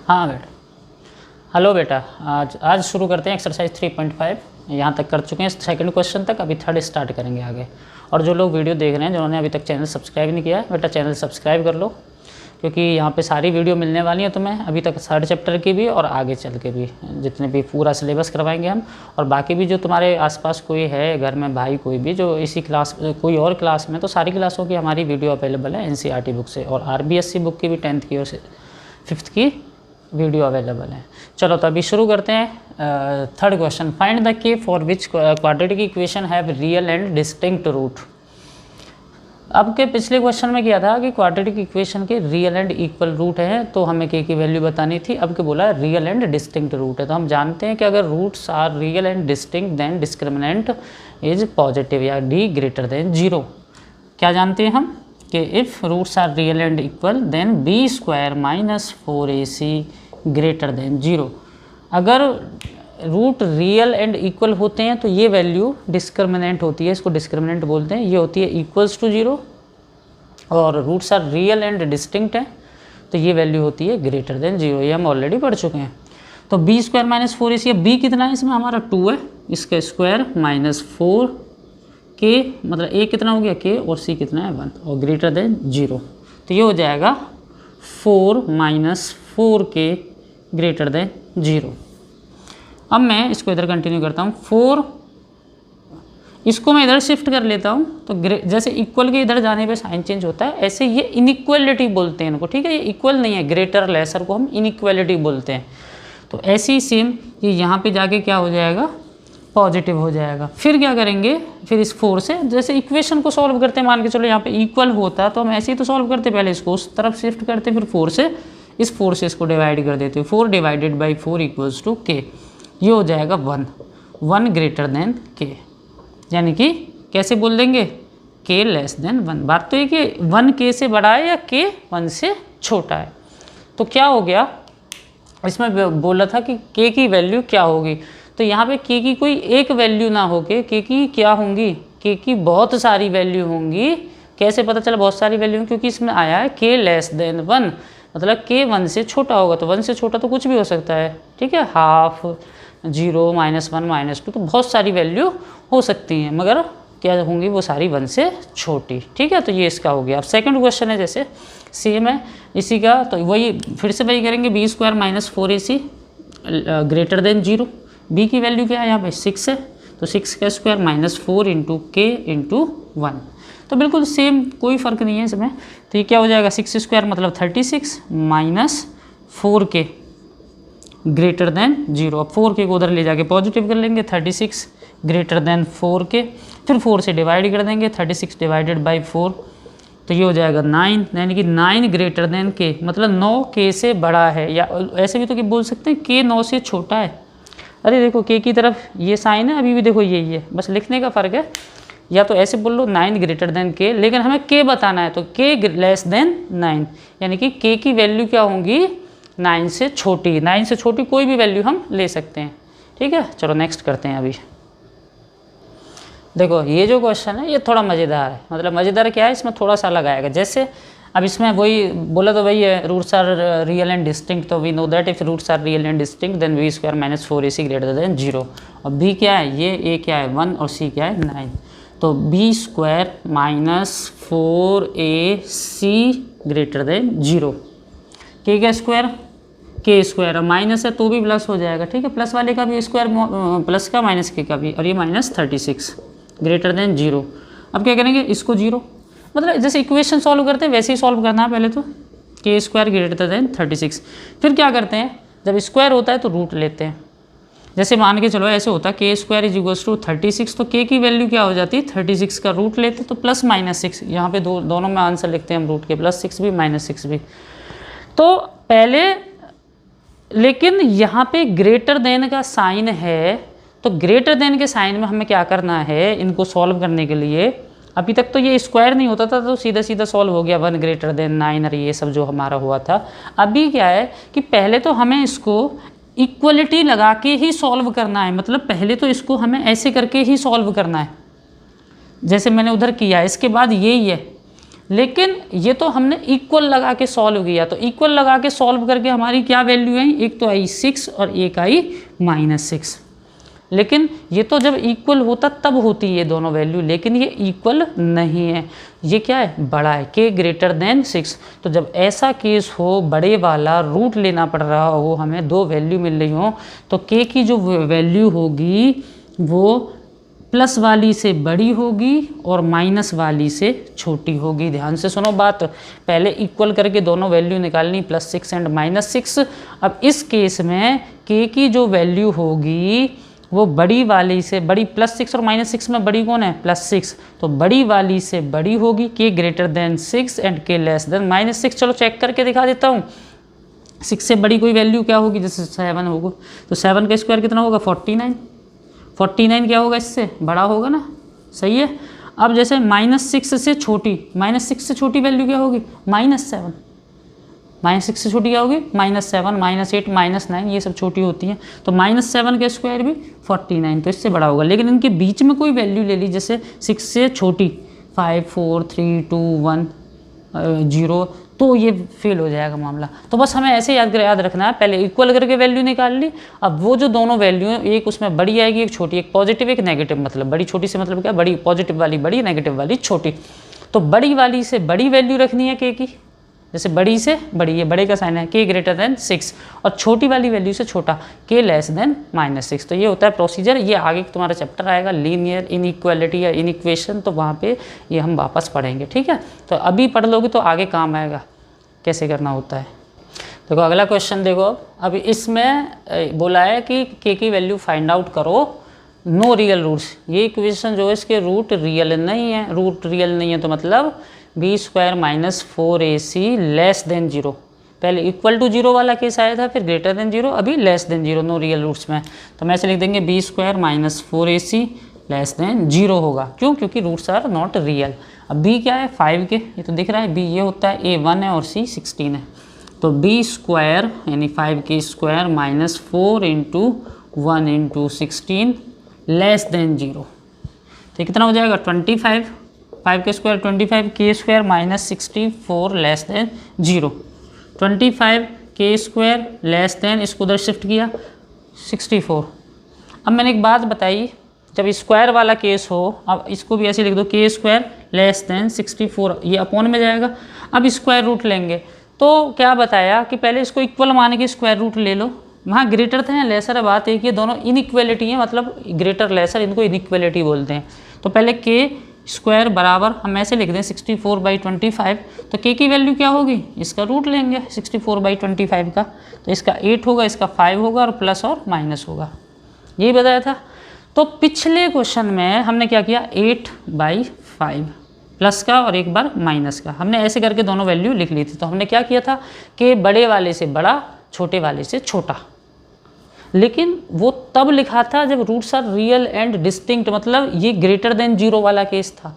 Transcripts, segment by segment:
हाँ बेटा, हेलो बेटा। आज शुरू करते हैं एक्सरसाइज 3.5। यहाँ तक कर चुके हैं सेकंड क्वेश्चन तक, अभी थर्ड स्टार्ट करेंगे आगे। और जो लोग वीडियो देख रहे हैं जिन्होंने अभी तक चैनल सब्सक्राइब नहीं किया है, बेटा चैनल सब्सक्राइब कर लो, क्योंकि यहाँ पे सारी वीडियो मिलने वाली है तुम्हें, अभी तक थर्ड चैप्टर की भी और आगे चल के भी जितने भी पूरा सिलेबस करवाएंगे हम। और बाकी भी जो तुम्हारे आसपास कोई है घर में भाई कोई भी जो इसी क्लास कोई और क्लास में, तो सारी क्लासों की हमारी वीडियो अवेलेबल है NCERT बुक से, और RBSC बुक की भी 10th की और 5th की वीडियो अवेलेबल है। चलो तो अभी शुरू करते हैं। Third question, find the K for which quadratic equation have real and distinct root. अब के पिछले क्वेश्चन में किया था कि क्वाड्रेटिक इक्वेशन के रियल एंड इक्वल रूट हैं, तो हमें के की वैल्यू बतानी थी। अब के बोला रियल एंड डिस्टिंक्ट रूट है, तो हम जानते हैं कि अगर roots are real and distinct then discriminant is positive या d ग्रेटर देन 0। क्या जानते हैं हम कि if roots are real and equal then b² minus 4ac greater than 0। अगर रूट रियल एंड इक्वल होते हैं तो ये वैल्यू डिस्क्रिमिनेंट होती है, इसको डिस्क्रिमिनेंट बोलते हैं, ये होती है इक्वल्स टू 0। और roots are real and distinct है तो ये वैल्यू होती है ग्रेटर देन 0। ये हम ऑलरेडी पढ़ चुके हैं। तो b² माइनस 4ac, b कितना है इसमें हमारा 2 है, इसका स्क्वायर माइनस 4k, मतलब a कितना हो गया k, और c कितना है 1, और ग्रेटर देन 0। तो ये हो जाएगा 4 माइनस 4k ग्रेटर देन 0। अब मैं इसको इधर कंटिन्यू करता हूँ। 4 इसको मैं इधर शिफ्ट कर लेता हूँ, तो जैसे इक्वल के इधर जाने पे साइन चेंज होता है, ऐसे ये इनइक्वालिटी बोलते हैं इनको, ठीक है। ये इक्वल नहीं है, ग्रेटर लेसर को हम इनइक्वालिटी बोलते हैं। तो ऐसे ही सेम ये यहाँ पे जाके क्या हो जाएगा, पॉजिटिव हो जाएगा। फिर क्या करेंगे, फिर इस 4 से जैसे इक्वेशन को सॉल्व करते हैं, मान के चलो यहाँ पे इक्वल होता तो हम ऐसे ही तो सॉल्व करते, पहले इसको उस तरफ शिफ्ट करते, फिर 4 से इस 4 से इसको डिवाइड कर देते हो। 4 divided by 4 equals to k, ये हो जाएगा 1 ग्रेटर देन k, यानी कि कैसे बोल देंगे, k लेस देन 1। बात तो ये कि 1 k से बड़ा है या k 1 से छोटा है। तो क्या हो गया, इसमें बोला था कि k की वैल्यू क्या होगी, तो यहाँ पे k की कोई एक वैल्यू ना हो के k की क्या होंगी, k की बहुत सारी वैल्यू होंगी। कैसे पता चला बहुत सारी वैल्यू, क्योंकि इसमें आया है k लेस देन 1, मतलब k 1 से छोटा होगा। तो 1 से छोटा तो कुछ भी हो सकता है, ठीक है, हाफ, 0, -1, -2, तो बहुत सारी वैल्यू हो सकती हैं, मगर क्या होंगी वो सारी 1 से छोटी, ठीक है। तो ये इसका हो गया। अब सेकंड क्वेश्चन है जैसे सेम है इसी का, तो वही फिर से वही करेंगे, b² minus 4ac greater than 0। b की वैल्यू क्या है यहाँ पे 6 है, तो 6 का square minus 4 into k into 1, तो बिल्कुल सेम, कोई फ़र्क नहीं है इसमें। तो ये क्या हो जाएगा, 6² मतलब 36 माइनस 4k ग्रेटर देन 0। अब 4k को उधर ले जाके पॉजिटिव कर लेंगे, 36 ग्रेटर देन 4k, फिर 4 से डिवाइड कर देंगे, 36 डिवाइडेड बाई 4, तो ये हो जाएगा 9, यानी कि 9 ग्रेटर देन k, मतलब 9 k से बड़ा है, या ऐसे भी तो क्या बोल सकते हैं, k 9 से छोटा है। अरे देखो k की तरफ ये साइन है, अभी भी देखो यही है, बस लिखने का फ़र्क है। या तो ऐसे बोल लो 9 ग्रेटर देन k, लेकिन हमें k बताना है, तो k लेस देन 9, यानी कि k की वैल्यू क्या होंगी, 9 से छोटी। 9 से छोटी कोई भी वैल्यू हम ले सकते हैं, ठीक है। चलो नेक्स्ट करते हैं। अभी देखो ये जो क्वेश्चन है ये थोड़ा मज़ेदार है, मतलब मज़ेदार क्या है, इसमें थोड़ा सा अलग आएगा। जैसे अब इसमें वही बोला तो वही है, roots are real and distinct, तो we know that if roots are real and distinct then b² minus 4ac greater than 0। और b क्या है, ये a क्या है 1 और c क्या है 9, तो b² minus 4ac greater than 0। k का स्क्वायर k² माइनस है तो भी प्लस हो जाएगा, ठीक है, प्लस वाले का भी स्क्वायर प्लस का, माइनस k का भी, और ये माइनस 36 ग्रेटर देन 0। अब क्या करेंगे, इसको 0, मतलब जैसे इक्वेशन सॉल्व करते हैं वैसे ही सॉल्व करना है। पहले तो k² ग्रेटर देन 36, फिर क्या करते हैं, जब स्क्वायर होता है तो रूट लेते हैं। जैसे मान के चलो ऐसे होता है k² इज इक्वल्स टू 36, तो k की वैल्यू क्या हो जाती है 36 का रूट लेते, तो प्लस माइनस 6, यहाँ पे दोनों में आंसर लिखते हैं हम रूट के, +6 भी -6 भी। तो पहले, लेकिन यहाँ पे ग्रेटर देन का साइन है, तो ग्रेटर देन के साइन में हमें क्या करना है, इनको सॉल्व करने के लिए, अभी तक तो ये स्क्वायर नहीं होता था तो सीधा सीधा सॉल्व हो गया 1 ग्रेटर देन 9 और ये सब जो हमारा हुआ था। अभी क्या है कि पहले तो हमें इसको इक्वलिटी लगा के ही सॉल्व करना है, मतलब पहले तो इसको हमें ऐसे करके ही सॉल्व करना है जैसे मैंने उधर किया। इसके बाद यही है, लेकिन ये तो हमने इक्वल लगा के सॉल्व किया, तो इक्वल लगा के सॉल्व करके हमारी क्या वैल्यू आई, एक तो आई 6 और एक आई -6। लेकिन ये तो जब इक्वल होता तब होती है ये दोनों वैल्यू, लेकिन ये इक्वल नहीं है, ये क्या है, बड़ा है, k ग्रेटर देन 6। तो जब ऐसा केस हो, बड़े वाला रूट लेना पड़ रहा हो, हमें दो वैल्यू मिल रही हो, तो k की जो वैल्यू होगी वो प्लस वाली से बड़ी होगी और माइनस वाली से छोटी होगी। ध्यान से सुनो बात, पहले इक्वल करके दोनों वैल्यू निकालनी, +6 एंड -6। अब इस केस में k की जो वैल्यू होगी वो बड़ी वाली से बड़ी, +6 और -6 में बड़ी कौन है, +6, तो बड़ी वाली से बड़ी होगी, k greater than 6 and k less than -6। चलो चेक करके दिखा देता हूँ। 6 से बड़ी कोई वैल्यू क्या होगी, जैसे 7 होगा, तो 7 का स्क्वायर कितना होगा, 49। 49 क्या होगा, इससे बड़ा होगा ना, सही है। अब जैसे -6 से छोटी, -6 से छोटी वैल्यू क्या होगी, -7। -6 से छोटी क्या होगी, -7, -8, -9, ये सब छोटी होती हैं। तो -7 का स्क्वायर भी 49, तो इससे बड़ा होगा। लेकिन इनके बीच में कोई वैल्यू ले ली, जैसे 6 से छोटी 5, 4, 3, 2, 1, 0, तो ये फेल हो जाएगा मामला। तो बस हमें ऐसे याद रखना है, पहले इक्वल करके वैल्यू निकाल ली। अब वो जो दोनों वैल्यू हैं, एक उसमें बड़ी आएगी, एक छोटी, एक पॉजिटिव एक नेगेटिव, मतलब बड़ी छोटी से मतलब क्या, बड़ी पॉजिटिव वाली बड़ी, नेगेटिव वाली छोटी। तो बड़ी वाली से बड़ी वैल्यू रखनी है k की, जैसे बड़ी से बड़ी, ये बड़े का साइन है, k ग्रेटर देन 6, और छोटी वाली वैल्यू से छोटा, k लेस देन -6। तो ये होता है प्रोसीजर। ये आगे तुम्हारा चैप्टर आएगा लीनियर इनइक्वालिटी या इनइक्वेशन, तो वहाँ पे ये हम वापस पढ़ेंगे, ठीक है। तो अभी पढ़ लोगे तो आगे काम आएगा कैसे करना होता है। देखो अगला क्वेश्चन देखो, अब इसमें बोला है कि k की वैल्यू फाइंड आउट करो, नो रियल रूट्स। ये इक्वेशन जो है इसके रूट रियल नहीं है, रूट रियल नहीं है तो मतलब b² - 4ac लेस देन 0। पहले इक्वल टू 0 वाला केस आया था, फिर ग्रेटर देन 0, अभी less than 0, no real roots में। तो मैं ऐसे लिख देंगे b² - 4ac लेस देन 0 होगा। क्यों, क्योंकि रूट्स आर नॉट रियल। अब b क्या है, 5 के, ये तो दिख रहा है, b ये होता है, a 1 है और c 16 है। तो b² यानी 5 स्क्वायर -4 × 1 × 16 लेस देन 0। तो कितना हो जाएगा, 25, 5 के square 25, k² - 64 less than 0। 25 k² less than, इसको उधर शिफ्ट किया 64। अब मैंने एक बात बताई, जब स्क्वायर वाला केस हो, अब इसको भी ऐसे लिख दो, k² लेस देन 64, ये अपॉन में जाएगा। अब स्क्वायर रूट लेंगे, तो क्या बताया कि पहले इसको इक्वल मान के स्क्वायर रूट ले लो। वहाँ ग्रेटर थे या लेसर, बात एक, ये दोनों इनइक्वालिटी हैं, मतलब ग्रेटर लेसर, इनको इनइक्वालिटी बोलते हैं। तो पहले k² बराबर हम ऐसे लिख दें 64/25, तो k की वैल्यू क्या होगी, इसका रूट लेंगे 64/25 का, तो इसका 8 होगा, इसका 5 होगा, और प्लस और माइनस होगा, यही बताया था। तो पिछले क्वेश्चन में हमने क्या किया, 8/5 प्लस का और एक बार माइनस का, हमने ऐसे करके दोनों वैल्यू लिख ली थी। तो हमने क्या किया था कि बड़े वाले से बड़ा, छोटे वाले से छोटा, लेकिन वो तब लिखा था जब roots are real and distinct, मतलब ये ग्रेटर देन 0 वाला केस था।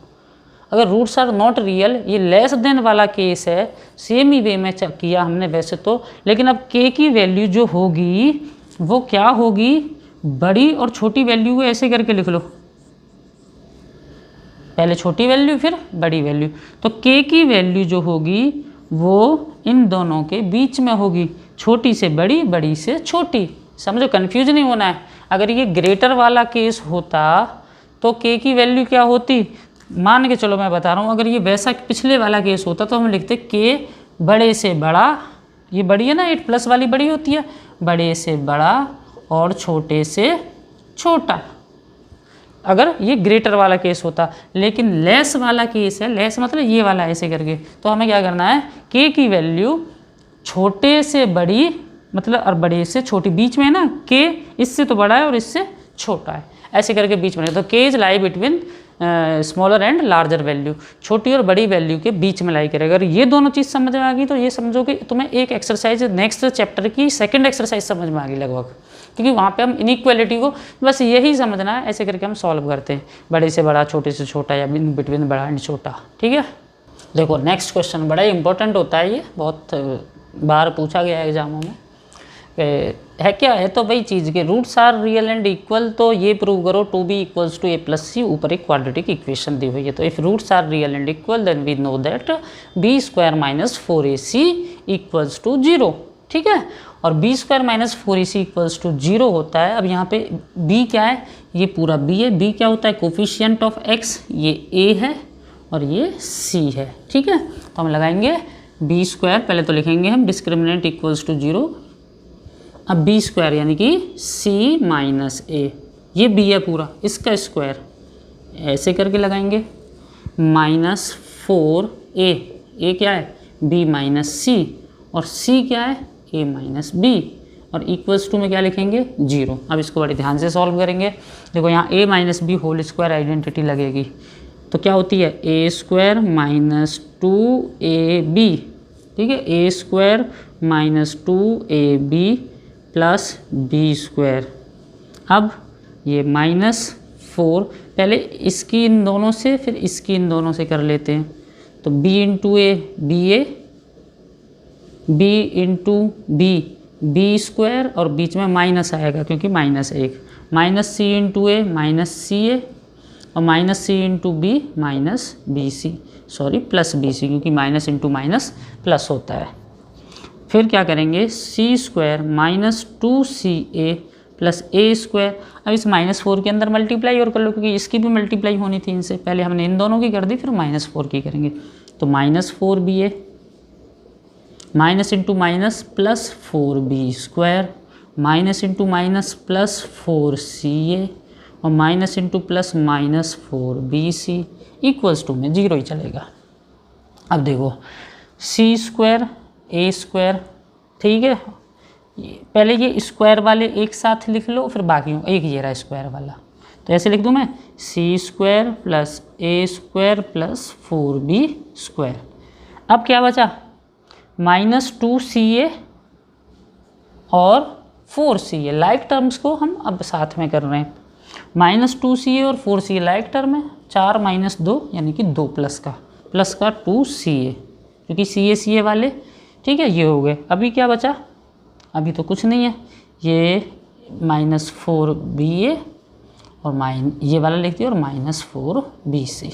अगर रूट्स आर नॉट रियल, ये लेस देन वाला केस है, सेम ही वे में किया हमने वैसे तो, लेकिन अब k की वैल्यू जो होगी वो क्या होगी, बड़ी और छोटी वैल्यू को ऐसे करके लिख लो, पहले छोटी वैल्यू फिर बड़ी वैल्यू। तो k की वैल्यू जो होगी वो इन दोनों के बीच में होगी, छोटी से बड़ी, बड़ी से छोटी। समझो, कंफ्यूज नहीं होना है। अगर ये ग्रेटर वाला केस होता तो k की वैल्यू क्या होती, मान के चलो मैं बता रहा हूँ, अगर ये वैसा पिछले वाला केस होता तो हम लिखते k बड़े से बड़ा, ये बड़ी है ना, 8 प्लस वाली बड़ी होती है, बड़े से बड़ा और छोटे से छोटा, अगर ये ग्रेटर वाला केस होता। लेकिन लेस वाला केस है, लेस मतलब ये वाला ऐसे करके, तो हमें क्या करना है, k की वैल्यू छोटे से बड़ी मतलब और बड़े से छोटी, बीच में है ना, k इससे तो बड़ा है और इससे छोटा है, ऐसे करके बीच में। तो k is lie between smaller and larger value, छोटी और बड़ी वैल्यू के बीच में लाई करेगा। अगर ये दोनों चीज़ समझ में आ गई तो ये समझो कि तुम्हें एक एक्सरसाइज नेक्स्ट चैप्टर की सेकंड एक्सरसाइज समझ में आ गई लगभग, क्योंकि वहाँ पे हम इनइक्वालिटी को बस यही समझना है, ऐसे करके हम सॉल्व करते हैं, बड़े से बड़ा, छोटे से छोटा, या बिटवीन बड़ा एंड छोटा। ठीक है, देखो नेक्स्ट क्वेश्चन बड़ा ही इंपॉर्टेंट होता है, ये बहुत बार पूछा गया है एग्जामों में। है क्या है, तो वही चीज़ के roots are real and equal, तो ये प्रूव करो 2b equals to a plus c, ऊपर एक क्वाड्रेटिक इक्वेशन दी हुई है। तो if roots are real and equal then we know that b square minus 4ac equals to 0, ठीक है। और b square minus 4ac equals to 0 होता है। अब यहाँ पे b क्या है, ये पूरा b है, b क्या होता है, कोफिशिएंट ऑफ x, ये a है और ये c है, ठीक है। तो हम लगाएंगे b स्क्वायर, पहले तो लिखेंगे हम डिस्क्रिमिनेंट इक्वल्स टू 0, अब b स्क्वायर यानी कि c माइनस a, ये b है पूरा, इसका स्क्वायर ऐसे करके लगाएंगे, माइनस 4a, a क्या है b माइनस c, और c क्या है a माइनस b, और इक्वल्स टू में क्या लिखेंगे 0। अब इसको बड़े ध्यान से सॉल्व करेंगे। देखो यहाँ a minus B whole square identity लगेगी, तो क्या होती है a स्क्वायर माइनस 2ab, ठीक है, a square minus 2ab plus B square. अब ये माइनस 4, पहले इसकी इन दोनों से फिर इसकी इन दोनों से कर लेते हैं, तो b into a b a, b into b b square, और बीच में माइनस आएगा क्योंकि minus 1, minus c into a minus c a, और minus c into b minus b c, sorry plus b c, क्योंकि माइनस इंटू माइनस प्लस होता है। फिर क्या करेंगे सी स्क्वायर माइनस 2ca प्लस ए स्क्वायर। अब इस माइनस 4 के अंदर मल्टीप्लाई और कर लो, क्योंकि इसकी भी मल्टीप्लाई होनी थी इनसे, पहले हमने इन दोनों की कर दी फिर माइनस 4 की करेंगे, तो minus 4ba minus into minus plus 4b square, minus into minus plus 4ca, और minus into plus minus 4bc equals to में 0 ही चलेगा। अब देखो सी स्क्वायर ए स्क्वायर, ठीक है, पहले ये स्क्वायर वाले एक साथ लिख लो, फिर बाकियों एक ये रहा स्क्वायर वाला, तो ऐसे लिख दूँ मैं सी स्क्वायर प्लस ए स्क्वायर प्लस 4b स्क्वायर। अब क्या बचा माइनस 2ca और 4ca, लाइक टर्म्स को हम अब साथ में कर रहे हैं, माइनस 2ca और 4ca लाइक टर्म है, 4 माइनस 2 यानी कि 2 प्लस का 2ca, क्योंकि ca वाले, ठीक है, ये हो गए। अभी क्या बचा, अभी तो कुछ नहीं है, ये माइनस 4ba और ये वाला लिख दिया और माइनस 4bc,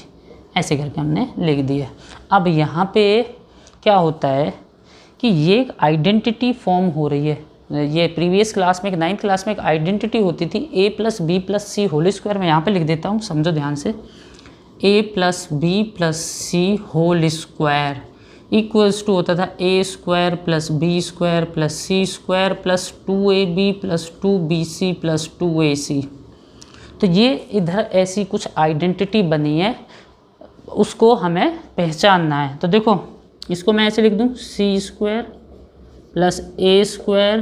ऐसे करके हमने लिख दिया। अब यहाँ पे क्या होता है कि ये एक आइडेंटिटी फॉर्म हो रही है। ये प्रीवियस क्लास में 9th क्लास में एक आइडेंटिटी होती थी a plus B plus C whole square, मैं यहाँ पे लिख देता हूँ, समझो ध्यान से, a plus B plus C whole square equals to होता था a square plus B square plus C square plus 2ab plus 2bc plus 2ac। तो ये इधर ऐसी कुछ आइडेंटिटी बनी है, उसको हमें पहचानना है। तो देखो इसको मैं ऐसे लिख दूँ सी स्क्वायर प्लस ए स्क्वायर,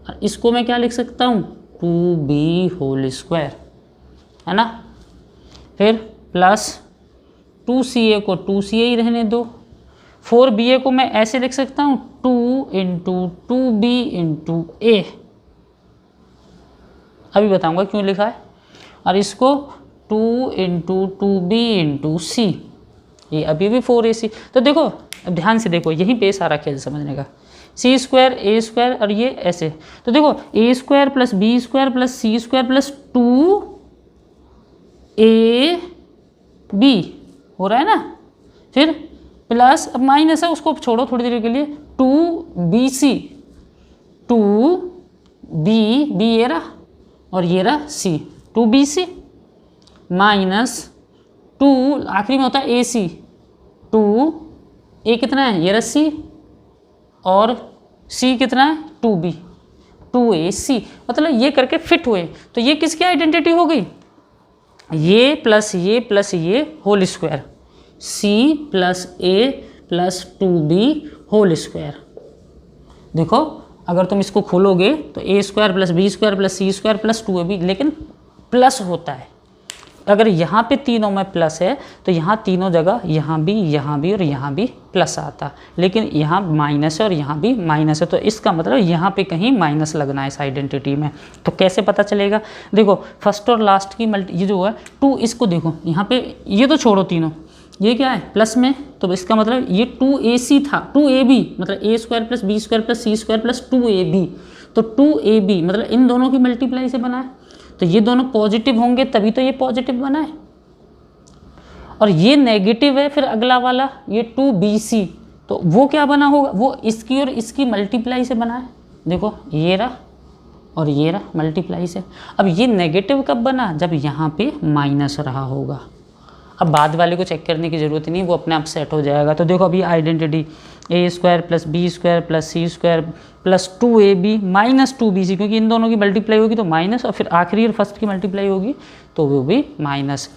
और इसको मैं क्या लिख सकता हूँ 2b होल स्क्वायर, है ना, फिर प्लस 2ca को 2ca ही रहने दो, 4ba को मैं ऐसे लिख सकता हूँ 2 इंटू 2b इंटू ए, अभी बताऊँगा क्यों लिखा है, और इसको 2 इंटू 2b इंटू सी, ये अभी भी 4ac। तो देखो अब ध्यान से देखो, यहीं पे सारा खेल समझने का, सी स्क्वायर ए स्क्वायर और ये ऐसे, तो देखो a square plus B square plus C square plus 2ab हो रहा है ना, फिर प्लस, अब माइनस है उसको छोड़ो थोड़ी देर के लिए, 2bc, 2b ये रहा और ये रहा c, 2bc माइनस 2 आखिरी में होता है ac, 2a कितना है ये रहा c, और c कितना है 2b, 2ac, मतलब ये करके फिट हुए। तो ये किसकी आइडेंटिटी हो गई, ये प्लस ये whole square, c plus a plus 2b whole square. देखो अगर तुम इसको खोलोगे तो a square plus B square plus C square plus 2ab, लेकिन प्लस होता है। अगर यहाँ पे तीनों में प्लस है तो यहाँ तीनों जगह यहाँ भी और यहाँ भी प्लस आता, लेकिन यहाँ माइनस है और यहाँ भी माइनस है, तो इसका मतलब यहाँ पे कहीं माइनस लगना है इस आइडेंटिटी में। तो कैसे पता चलेगा, देखो फर्स्ट और लास्ट की ये जो है 2, इसको देखो यहाँ पे, ये तो छोड़ो तीनों, ये क्या है प्लस में, तो इसका मतलब ये 2ac था, 2ab मतलब a square plus B square plus C square plus 2ab, तो 2ab मतलब इन दोनों की मल्टीप्लाई से बना है, तो ये दोनों पॉजिटिव होंगे तभी तो ये पॉजिटिव बना है, और ये नेगेटिव है फिर अगला वाला ये 2bc, तो वो क्या बना होगा, वो इसकी और इसकी मल्टीप्लाई से बना है। देखो ये रहा और ये रहा मल्टीप्लाई से। अब ये नेगेटिव कब बना, जब यहाँ पे माइनस रहा होगा। अब बाद वाले को चेक करने की ज़रूरत नहीं, वो अपने आप सेट हो जाएगा। तो देखो अभी identity a square plus B square plus C square plus 2ab minus 2bc, क्योंकि इन दोनों की मल्टीप्लाई होगी तो माइनस, और फिर आखिरी और फर्स्ट की मल्टीप्लाई होगी तो वो भी माइनस,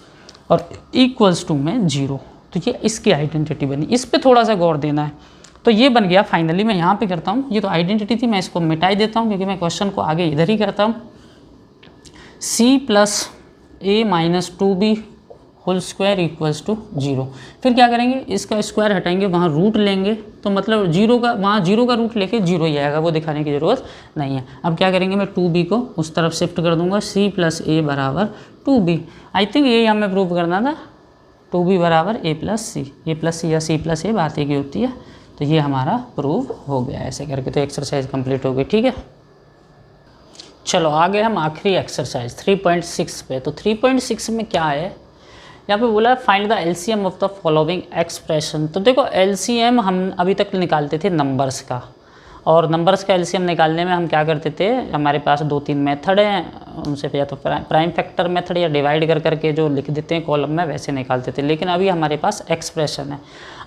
और इक्वल्स टू में 0। तो ये इसकी आइडेंटिटी बनी। इस पर थोड़ा सा गौर देना है। तो ये बन गया फाइनली। मैं यहाँ पे करता हूँ, ये तो आइडेंटिटी थी, मैं इसको मिटाई देता हूँ क्योंकि मैं क्वेश्चन को आगे इधर ही करता हूँ। c plus a minus 2b whole square equals to 0। फिर क्या करेंगे, इसका स्क्वायर हटाएंगे, वहाँ रूट लेंगे, तो मतलब 0 का, वहाँ 0 का रूट लेके 0 ही आएगा, वो दिखाने की ज़रूरत नहीं है। अब क्या करेंगे, मैं 2b को उस तरफ शिफ्ट कर दूंगा, c प्लस a बराबर 2b। आई थिंक ये हमें प्रूव करना था, 2b बराबर a plus c, a plus c या c प्लस a बात एक ही होती है। तो ये हमारा प्रूव हो गया ऐसे करके, तो एक्सरसाइज कंप्लीट हो गई। ठीक है, चलो आगे हम आखिरी एक्सरसाइज 3.6 पे। तो 3.6 में क्या है, यहाँ पे बोला find the LCM of the following expression. तो देखो एलसीएम हम अभी तक निकालते थे नंबर्स का, और नंबर्स का एलसीएम निकालने में हम क्या करते थे, हमारे पास 2-3 मेथड हैं, उनसे या तो प्राइम फैक्टर मेथड या डिवाइड कर करके जो लिख देते हैं कॉलम में वैसे निकालते थे। लेकिन अभी हमारे पास एक्सप्रेशन है।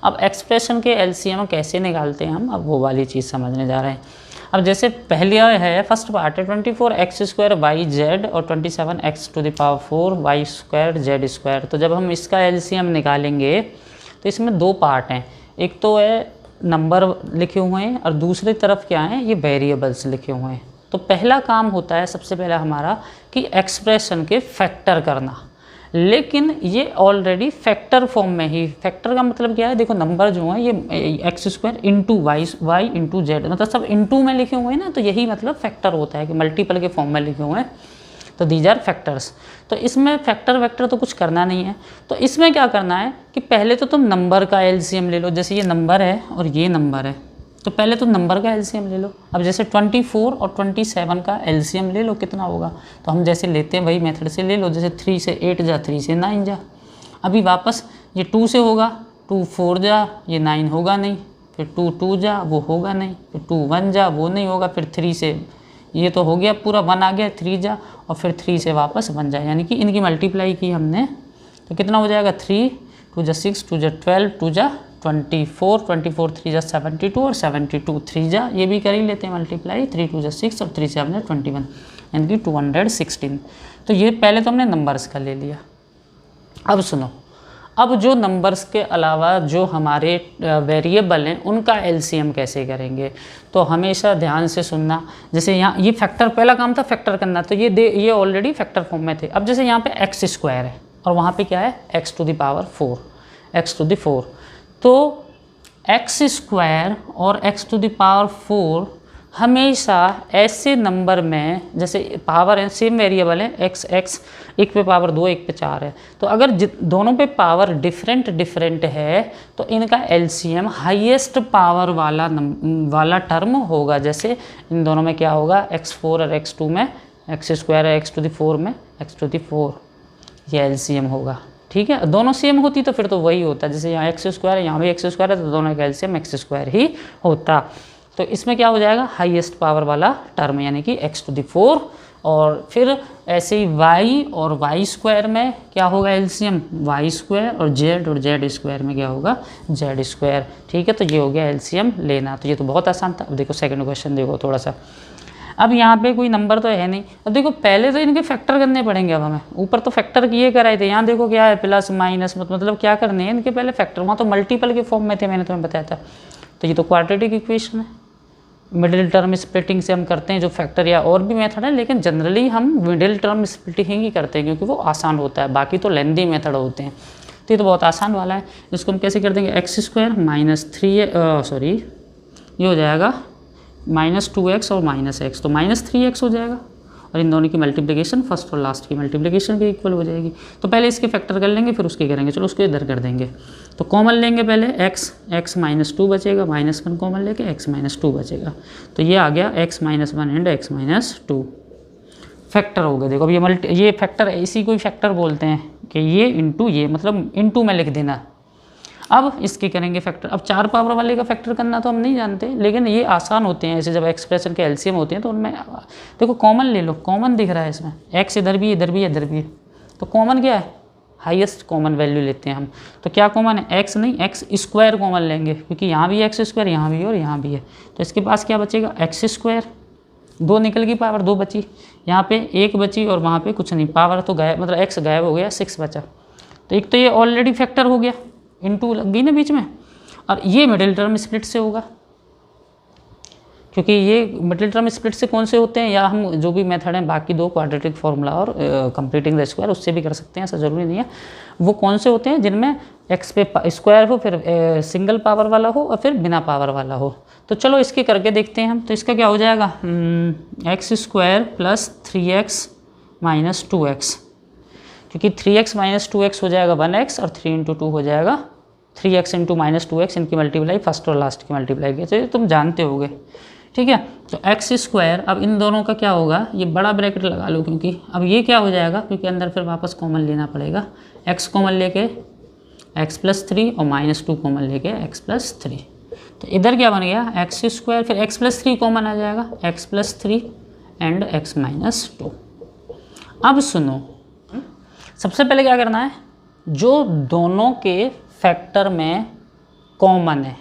अब एक्सप्रेशन के एलसीएम कैसे निकालते हैं हम, अब वो वाली चीज़ समझने जा रहे हैं। अब जैसे पहले है फर्स्ट पार्ट है 24x स्क्वायर वाई जेड और 27x to the power 4 Y square Z square. तो जब हम इसका एलसीएम निकालेंगे तो इसमें 2 पार्ट हैं, एक तो है नंबर लिखे हुए हैं और दूसरी तरफ क्या है, ये वेरिएबल्स लिखे हुए हैं। तो पहला काम होता है सबसे पहला हमारा कि एक्सप्रेशन के फैक्टर करना, लेकिन ये ऑलरेडी फैक्टर फॉर्म में ही। फैक्टर का मतलब क्या है, देखो नंबर जो है ये X square into Y into Z, मतलब सब इंटू में लिखे हुए हैं ना, तो यही मतलब फैक्टर होता है कि मल्टीपल के फॉर्म में लिखे हुए हैं। तो दीज आर फैक्टर्स। तो इसमें फैक्टर वैक्टर तो कुछ करना नहीं है। तो इसमें क्या करना है कि पहले तो तुम नंबर का एलसीएम ले लो, जैसे ये नंबर है और ये नंबर है, तो पहले तो नंबर का एलसीएम ले लो। अब जैसे 24 और 27 का एलसीएम ले लो, कितना होगा, तो हम जैसे लेते हैं वही मेथड से ले लो, जैसे 3 से 8 जा, 3 से 9 जा। अभी वापस ये 2 से होगा, 2 4 जा, ये 9 होगा नहीं, फिर 2 2 जा, वो होगा नहीं, फिर 2 1 जा, वो नहीं होगा, फिर 3 से ये तो हो गया पूरा 1 आ गया, 3 जा, और फिर 3 से वापस 1 जा, यानी कि इनकी मल्टीप्लाई की हमने, तो कितना हो जाएगा 3 2 जा 6 2 जा 12 2 जा 24 24 3 जा 72 और 72 3 जा, ये भी कर ही लेते हैं मल्टीप्लाई, 3 2 जा 6 और 3 से हमने 21, यानी कि 216। तो ये पहले तो हमने नंबर्स का ले लिया। अब सुनो, अब जो नंबर्स के अलावा जो हमारे वेरिएबल हैं उनका एलसीएम कैसे करेंगे, तो हमेशा ध्यान से सुनना। जैसे यहाँ ये फैक्टर, पहला काम था फैक्टर करना, तो ये ऑलरेडी फैक्टर फॉर्म में थे। अब जैसे यहाँ पे एक्स स्क्वायर है और वहाँ पे क्या है X to the power 4, X to the 4, तो एक्स स्क्वायर और एक्स टू द पावर 4 हमेशा ऐसे नंबर में, जैसे पावर है सेम वेरिएबल है एक्स एक्स, एक पे पावर 2 एक पे 4 है, तो अगर दोनों पे पावर डिफरेंट है तो इनका एलसीएम हाईएस्ट पावर वाला टर्म होगा। जैसे इन दोनों में क्या होगा, x4 और x2 में एक्स स्क्वायर है, x टू द 4 में x टू द 4, ये एलसीएम होगा। ठीक है, दोनों सेम होती तो फिर तो वही होता, जैसे यहाँ एक्स स्क्वायर है यहाँ भी एक्स स्क्वायर है, तो दोनों का एलसीएम एक्स स्क्वायर ही होता। तो इसमें क्या हो जाएगा, हाईएस्ट पावर वाला टर्म यानी कि x टू द 4, और फिर ऐसे ही y और y स्क्वायर में क्या होगा एलसीएम y स्क्वायर, और z स्क्वायर में क्या होगा z स्क्वायर। ठीक है, तो ये हो गया एलसीएम लेना। तो ये तो बहुत आसान था। अब देखो सेकंड क्वेश्चन देखो थोड़ा सा। अब यहाँ पे कोई नंबर तो है नहीं, अब देखो पहले तो इनके फैक्टर करने पड़ेंगे। अब हमें ऊपर तो फैक्टर किए कराए थे, यहाँ देखो क्या है प्लस माइनस, मतलब क्या करने हैं इनके पहले फैक्टर, वहाँ तो मल्टीपल के फॉर्म में थे, मैंने तुम्हें बताया था। तो ये तो क्वाड्रेटिक इक्वेशन है, मिडिल टर्म स्प्लिटिंग से हम करते हैं जो फैक्टर, या और भी मेथड है, लेकिन जनरली हम मिडिल टर्म स्प्लिटिंग ही करते हैं क्योंकि वो आसान होता है, बाकी तो लेंदी मेथड होते हैं। तो ये तो बहुत आसान वाला है। इसको हम कैसे कर देंगे, एक्स स्क्वायर माइनस 3 ये हो जाएगा -2x और -x, तो -3x हो जाएगा, और इन दोनों की मल्टीप्लिकेशन फर्स्ट और लास्ट की मल्टीप्लिकेशन के इक्वल हो जाएगी। तो पहले इसके फैक्टर कर लेंगे फिर उसके करेंगे। चलो उसको इधर कर देंगे। तो कॉमन लेंगे पहले x -2 बचेगा, -1 कॉमन लेके x -2 बचेगा। तो ये आ गया x -1 एंड x -2 फैक्टर हो गया। देखो अब ये फैक्टर इसी को फैक्टर बोलते हैं कि ये इंटू ये, मतलब इंटू में लिख देना। अब इसके करेंगे फैक्टर। अब 4 पावर वाले का फैक्टर करना तो हम नहीं जानते, लेकिन ये आसान होते हैं। ऐसे जब एक्सप्रेशन के एलसीएम होते हैं तो उनमें देखो कॉमन ले लो, कॉमन दिख रहा है इसमें, x इधर भी इधर भी इधर भी है, तो कॉमन क्या है, हाईएस्ट कॉमन वैल्यू लेते हैं हम। तो क्या कॉमन है, x नहीं x² कॉमन लेंगे, क्योंकि यहाँ भी x², यहाँ भी और यहाँ भी है। तो इसके पास क्या बचेगा, x², 2 निकल गई, पावर 2 बची, यहाँ पे 1 बची और वहाँ पे कुछ नहीं, पावर तो गायब, मतलब x गायब हो गया, 6 बचा। तो एक तो ये ऑलरेडी फैक्टर हो गया, इनटू लग गई ना बीच में, और ये मिडिल टर्म स्प्लिट से होगा, क्योंकि ये मिडिल टर्म स्प्लिट से कौन से होते हैं, या हम जो भी मेथड हैं बाकी 2 क्वाड्रेटिक फार्मूला और कंप्लीटिंग द स्क्वायर उससे भी कर सकते हैं, ऐसा ज़रूरी नहीं है। वो कौन से होते हैं जिनमें x पे स्क्वायर हो, फिर सिंगल पावर वाला हो और फिर बिना पावर वाला हो। तो चलो इसके करके देखते हैं हम। तो इसका क्या हो जाएगा, x² + 3x - 2x, क्योंकि 3x - 2x हो जाएगा 1x और 3 × 2 हो जाएगा 3x × -2x। इनकी मल्टीप्लाई फर्स्ट और लास्ट की मल्टीप्लाई की, तो तुम जानते होगे, ठीक है। तो x², अब इन दोनों का क्या होगा, ये बड़ा ब्रैकेट लगा लो, क्योंकि अब ये क्या हो जाएगा, क्योंकि अंदर फिर वापस कॉमन लेना पड़ेगा, x कॉमन लेके x + 3 और -2 कॉमन लेके x + 3। तो इधर क्या बन गया, x², फिर x + 3 कॉमन आ जाएगा, x + 3 एंड x -2। अब सुनो, सबसे पहले क्या करना है, जो दोनों के फैक्टर में कॉमन है,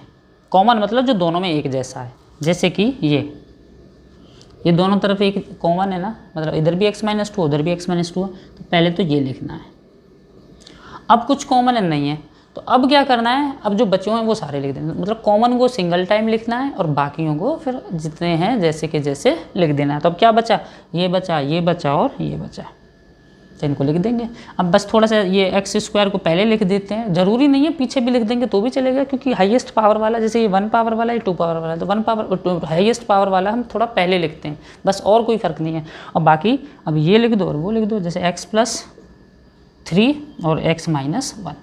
कॉमन मतलब जो दोनों में एक जैसा है, जैसे कि ये दोनों तरफ एक कॉमन है ना, मतलब इधर भी x -2 उधर भी x -2 है, तो पहले तो ये लिखना है। अब कुछ कॉमन नहीं है, तो अब क्या करना है, अब जो बचे हुए हैं वो सारे लिख देना, मतलब कॉमन को सिंगल टाइम लिखना है और बाकियों को फिर जितने हैं जैसे कि जैसे लिख देना है। तो अब क्या बचा, ये बचा, ये बचा और ये बचा, तो इनको लिख देंगे। अब बस थोड़ा सा ये x² को पहले लिख देते हैं, ज़रूरी नहीं है पीछे भी लिख देंगे तो भी चलेगा, क्योंकि हाईएस्ट पावर वाला, जैसे ये 1 पावर वाला है, 2 पावर वाला है, तो 1 पावर हाईएस्ट पावर वाला हम थोड़ा पहले लिखते हैं, बस, और कोई फ़र्क नहीं है। और बाकी अब ये लिख दो और वो लिख दो, जैसे x + 3 और x -1।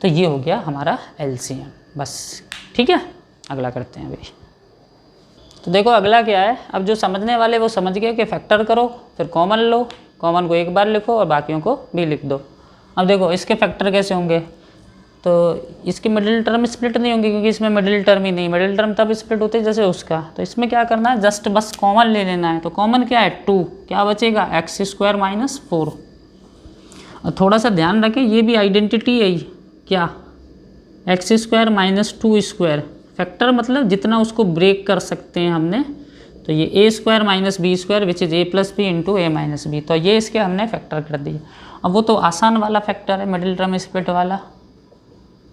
तो ये हो गया हमारा LCM, बस, ठीक है। अगला करते हैं अभी। तो देखो अगला क्या है, अब जो समझने वाले वो समझ गए कि फैक्टर करो, फिर कॉमन लो, कॉमन को एक बार लिखो और बाकियों को भी लिख दो। अब देखो इसके फैक्टर कैसे होंगे, तो इसकी मिडिल टर्म स्प्लिट नहीं होंगी, क्योंकि इसमें मिडिल टर्म ही नहीं, मिडिल टर्म तब स्प्लिट होते हैं जैसे उसका। तो इसमें क्या करना है, जस्ट बस कॉमन ले लेना है। तो कॉमन क्या है, 2, क्या बचेगा, x² - 4। और थोड़ा सा ध्यान रखें, ये भी आइडेंटिटी है, क्या, x² - 2², फैक्टर मतलब जितना उसको ब्रेक कर सकते हैं हमने। तो ये a² - b² which is a + b × a - b, तो ये इसके हमने फैक्टर कर दिए। अब वो तो आसान वाला फैक्टर है, मिडिल टर्म स्प्लिट वाला,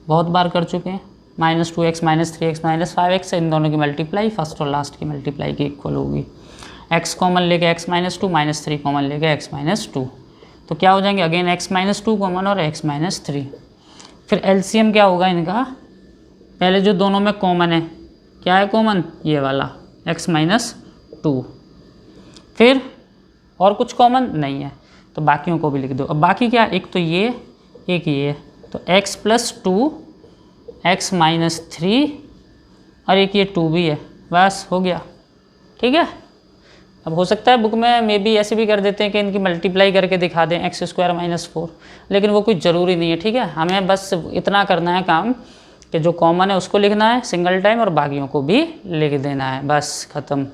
बहुत बार कर चुके हैं, -2x - 3x - 5x, इन दोनों की मल्टीप्लाई फर्स्ट और लास्ट की मल्टीप्लाई की इक्वल होगी। x कॉमन लेके x -2, -3 कॉमन लेके x -2, तो क्या हो जाएंगे, अगेन x -2 कॉमन और x -3। फिर LCM क्या होगा इनका, पहले जो दोनों में कॉमन है, क्या है कॉमन, ये वाला x -2, फिर और कुछ कॉमन नहीं है तो बाकियों को भी लिख दो। अब बाकी क्या, एक तो ये, एक ये, तो x + 2, x -3 और एक ये 2 भी है, बस हो गया, ठीक है। अब हो सकता है बुक में मे बी ऐसे भी कर देते हैं कि इनकी मल्टीप्लाई करके दिखा दें x² - 4, लेकिन वो कुछ ज़रूरी नहीं है, ठीक है। हमें बस इतना करना है काम कि जो कॉमन है उसको लिखना है सिंगल टाइम और बाकियों को भी लिख देना है, बस ख़त्म।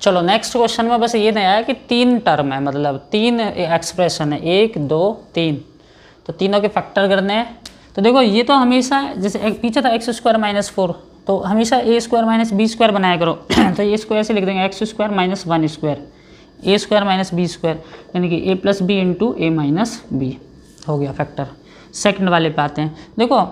चलो नेक्स्ट क्वेश्चन में बस ये नया है कि 3 टर्म है, मतलब 3 एक्सप्रेशन है, 1 2 3, तो तीनों के फैक्टर करने हैं। तो देखो ये तो हमेशा, जैसे पीछे था x² - 4, तो हमेशा a² - b² बनाया करो। तो ये इसको ऐसे लिख देंगे, x² - 1², a² - b², यानी कि a + b × a - b हो गया फैक्टर। सेकंड वाले पे आते हैं। देखो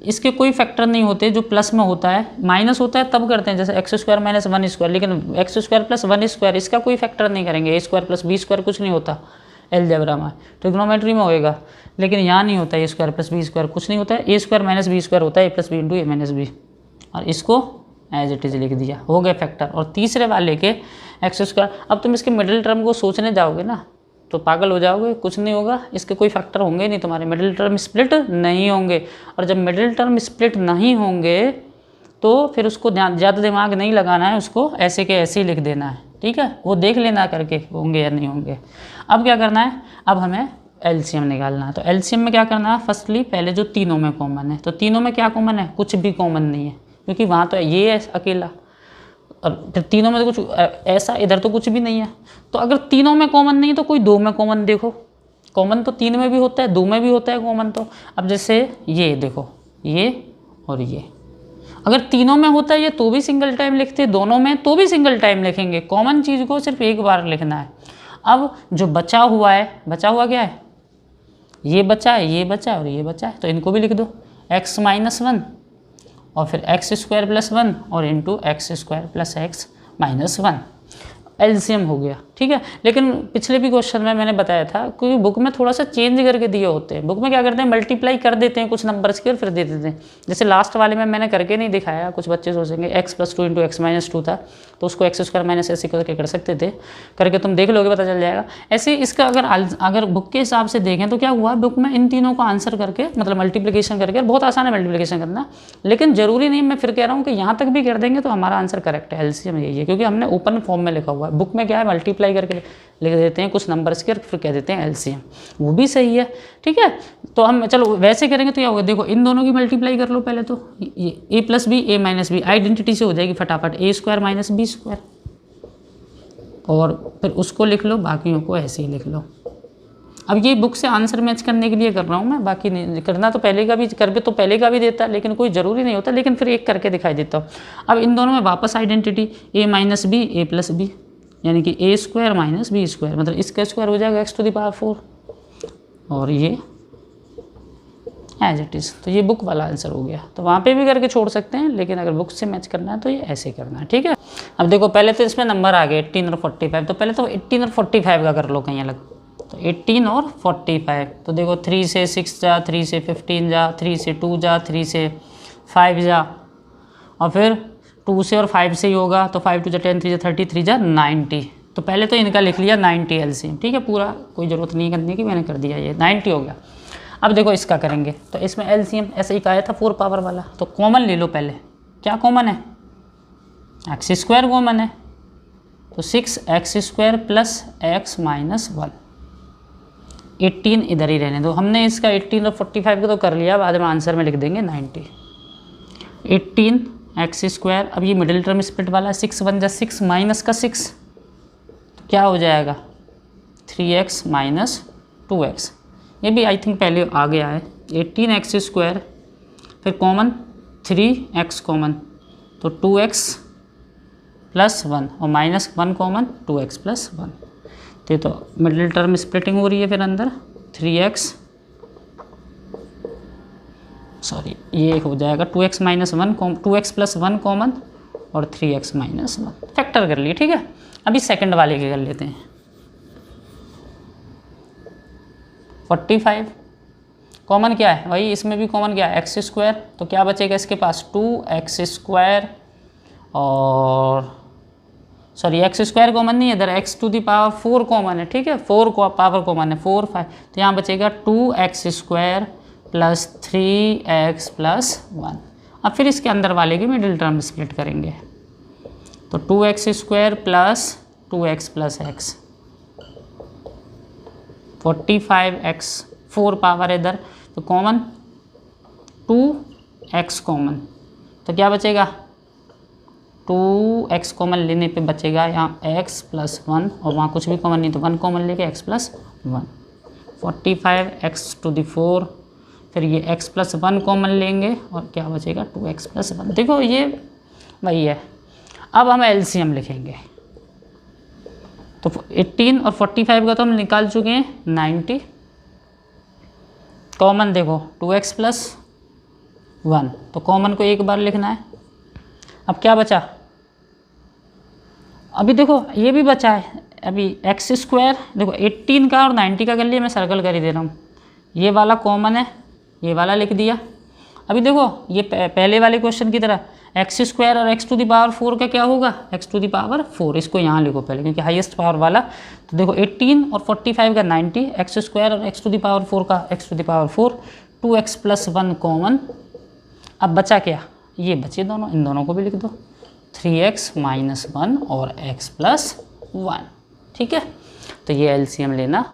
इसके कोई फैक्टर नहीं होते, जो प्लस में होता है, माइनस होता है तब करते हैं, जैसे x² - 1², लेकिन x² + 1² इसका कोई फैक्टर नहीं करेंगे, a² + b² कुछ नहीं होता एलजेब्रा में, ट्रिग्नोमेट्री में होएगा, लेकिन यहाँ नहीं होता, a² + b² कुछ नहीं होता है, a² - b² होता है, a + b × a - b, और इसको एज इट इज़ लिख दिया, हो गए फैक्टर। और तीसरे वाले के एक्स स्क्वायर, अब तुम इसके मिडिल टर्म को सोचने जाओगे ना तो पागल हो जाओगे, कुछ नहीं होगा, इसके कोई फैक्टर होंगे नहीं, तुम्हारे मिडिल टर्म स्प्लिट नहीं होंगे। और जब मिडिल टर्म स्प्लिट नहीं होंगे तो फिर उसको ज़्यादा दिमाग नहीं लगाना है, उसको ऐसे के ऐसे ही लिख देना है, ठीक है, वो देख लेना करके होंगे या नहीं होंगे। अब क्या करना है, अब हमें एलसीएम निकालना है। तो एलसीएम में क्या करना है, फर्स्टली पहले जो तीनों में कॉमन है, तो तीनों में क्या कॉमन है, कुछ भी कॉमन नहीं है, क्योंकि वहाँ तो ये है अकेला, और फिर तीनों में तो कुछ ऐसा, इधर तो कुछ भी नहीं है। तो अगर तीनों में कॉमन नहीं तो कोई दो में कॉमन देखो, कॉमन तो तीन में भी होता है, दो में भी होता है कॉमन। तो अब जैसे ये देखो, ये और ये, अगर तीनों में होता है ये तो भी सिंगल टाइम लिखते, दोनों में तो भी सिंगल टाइम लिखेंगे, कॉमन चीज़ को सिर्फ एक बार लिखना है। अब जो बचा हुआ है, बचा हुआ क्या है, ये बचा है, ये बचा है और ये बचा है, तो इनको भी लिख दो, x माइनस 1 और फिर एक्स स्क्वायर प्लस 1 और into x square plus x minus 1, LCM हो गया, ठीक है। लेकिन पिछले भी क्वेश्चन में मैंने बताया था, क्योंकि बुक में थोड़ा सा चेंज करके दिए होते हैं, बुक में क्या करते हैं, मल्टीप्लाई कर देते हैं कुछ नंबर्स के और फिर दे देते हैं। जैसे लास्ट वाले में मैंने करके नहीं दिखाया, कुछ बच्चे सोचेंगे x plus 2 into x minus 2 था, तो उसको एक्स स्क्वायर माइनस ऐसे करके कर सकते थे, करके तुम देख लोगे पता चल जाएगा। ऐसे इसका अगर बुक के हिसाब से देखें तो क्या हुआ, बुक में इन तीनों को आंसर करके, मतलब मल्टीप्लिकेशन करके, बहुत आसान है मल्टीप्लिकेशन करना, लेकिन जरूरी नहीं, मैं फिर कह रहा हूँ कि यहाँ तक भी कर देंगे तो हमारा आंसर करेक्ट है, एलसीएम यही है, क्योंकि हमने ओपन फॉर्म में लिखा हुआ है। बुक में क्या है, मल्टीप्लाई करके लिख देते हैं कुछ नंबर्स के और फिर कह देते हैं एलसीएम, वो भी सही है, ठीक है। तो हम चलो वैसे करेंगे तो क्या होगा, देखो इन दोनों की मल्टीप्लाई कर लो पहले, तो ये ए प्लस बी, ए माइनस बी, आइडेंटिटी से हो जाएगी फटाफट, ए स्क्वायर माइनस बी स्क्वायर, और फिर उसको लिख लो, बाकियों को ऐसे ही लिख लो। अब ये बुक से आंसर मैच करने के लिए कर रहा हूँ मैं, बाकी नहीं करना, तो पहले का भी करके तो पहले का भी देता है, लेकिन कोई ज़रूरी नहीं होता, लेकिन फिर एक करके दिखाई देता हूँ। अब इन दोनों में वापस आइडेंटिटी, ए माइनस बी, ए प्लस बी, यानी कि ए स्क्वायर माइनस बी स्क्वायर, मतलब इसका स्क्वायर हो जाएगा एक्स टू द पावर 4, और ये एज इट इज़। तो ये बुक वाला आंसर हो गया, तो वहाँ पे भी करके छोड़ सकते हैं, लेकिन अगर बुक से मैच करना है तो ये ऐसे करना है, ठीक है। अब देखो पहले तो इसमें नंबर आ गए 18 और 45, तो पहले तो 18 और 45 का कर लो कहीं अलग, तो 18 और 45, तो देखो 3 से 6 जा, 3 से 15 जा, 3 से 2 जा, 3 से 5 जा, और फिर 2 से और 5 से ही होगा, तो 5 2 जा 10, 3 जा 30, 3 जा 90। तो पहले तो इनका लिख लिया 90 एलसीएम, ठीक है, पूरा कोई ज़रूरत नहीं करने की, मैंने कर दिया, ये 90 हो गया। अब देखो इसका करेंगे, तो इसमें एलसीएम ऐसे ही कहा था 4 पावर वाला, तो कॉमन ले लो पहले, क्या कॉमन है, एक्स स्क्वायर कॉमन है, तो 6x square plus x minus 1, 18 इधर ही रहने दो, हमने इसका 18 और 45 का तो कर लिया, बाद में आंसर में लिख देंगे 90, 18 एक्स स्क्वायर। अब ये मिडिल टर्म स्प्लिट वाला 6 1 जा 6 माइनस का 6, तो क्या हो जाएगा 3x माइनस 2x, ये भी आई थिंक पहले आ गया है, 18 एक्स स्क्वायर, फिर कॉमन 3x कॉमन, तो 2x प्लस 1 और माइनस 1 कॉमन 2x प्लस 1, तो मिडिल टर्म स्प्लिटिंग हो रही है, फिर अंदर 3x, सॉरी ये हो जाएगा 2x minus 1, 2x plus 1 common और 3x माइनस 1, फैक्टर कर लिए, ठीक है। अभी सेकंड वाले के कर लेते हैं, 45 कॉमन क्या है, वही इसमें भी कॉमन क्या है, एक्स स्क्वायर, तो क्या बचेगा इसके पास 2x स्क्वायर, और सॉरी एक्स स्क्वायर कॉमन नहीं है इधर, X to the power 4 common है, ठीक है, 4 पावर कॉमन है, 4 5, तो यहाँ बचेगा 2x square plus 3x plus 1। अब फिर इसके अंदर वाले की मिडिल टर्म स्प्लिट करेंगे, तो 2x square plus 2x plus x, 45x, 4 power इधर, तो कॉमन 2x कॉमन, तो क्या बचेगा 2x कॉमन लेने पे बचेगा यहाँ x प्लस 1, और वहाँ कुछ भी कॉमन नहीं तो 1 कॉमन लेके x plus 1, 45x to the 4, फिर ये x प्लस 1 कॉमन लेंगे और क्या बचेगा 2x प्लस 1। देखो ये वही है। अब हम एलसीएम लिखेंगे, तो 18 और 45 का तो हम निकाल चुके हैं 90, कॉमन देखो 2x प्लस 1, तो कॉमन को एक बार लिखना है। अब क्या बचा, अभी देखो ये भी बचा है, अभी एक्स स्क्वायर, देखो 18 का और 90 का कर लिया, मैं सर्कल कर ही दे रहा हूँ, ये वाला कॉमन है, ये वाला लिख दिया। अभी देखो ये पहले वाले क्वेश्चन की तरह एक्स स्क्वायर और एक्स टू द पावर 4 का क्या होगा, एक्स टू द पावर 4। इसको यहाँ लिखो पहले क्योंकि हाईएस्ट पावर वाला। तो देखो 18 और 45 का 90, एक्स स्क्वायर और एक्स टू द पावर 4 का X to the power 4, 2x + 1 common. अब बचा क्या, ये बचे दोनों, इन दोनों को भी लिख दो, 3x - 1 और x + 1। ठीक है, तो ये एलसीएम लेना